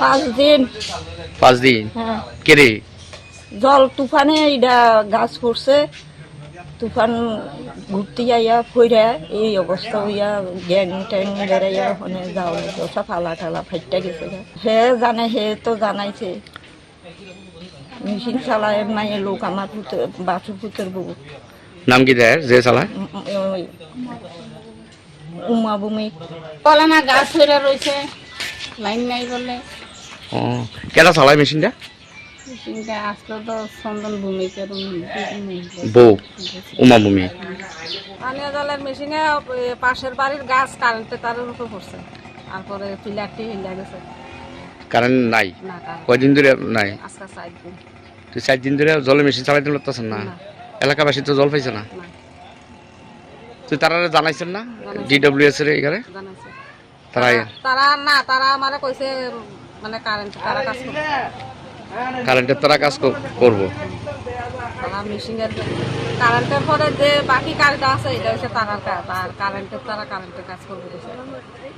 5 দিন। 5 দিন হ্যাঁ, কেরে জল তুফানে এটা গাছ পড়ছে, তুফান ঘুরতে যাইয়া ফইরা এই অবস্থা হইয়া গ্যাং ট্যাং বেড়াইয়া ওখানে যাওয়া দশা ফালা ঠালা ফাইটটা গেছে গা। হে জানে, হে তো জানাইছে মেশিন চালায় মায়ের লোক আমার বাসু পুতের বউ নাম কি দেয় যে চালায়? ওই উমা ভূমি। বলে না গাছ হয়ে রয়েছে, লাইন নাই বলে। ও কেটা চালায় মেশিনটা? মেশিনটা আসলে তো চন্দন ভূমিকে বউ উমা ভূমি। পানীয় জলের মেশিনে পাশের বাড়ির গাছ কারেন্টে তারের উপর পড়ছে, তারপরে পিলারটি হিলা গেছে। কারেন্ট নাই না কারেন্ট কয়দিন ধরে নাই? আজকে 4 দিন। তুই 4 দিন ধরে জলের মেশিন চালাইতে পারতেছেন না? না। এলাকাবাসী তো জল পাইছে না। না, তুই তারা জানাইছেন না জানাইছি। ডিডব্লিউএস এর এখানে? জানাইছে তারা তারা আমারে কইছে মানে কারেন্ট তারা কাজ করবে, কারেন্টের তারা কাজ করবো। তারা মেশিনের কারেন্টের পরে যে বাকি কাজটা আছে এটা হচ্ছে তারার কাজ, আর কারেন্টের তারা কারেন্টের কাজ করবে।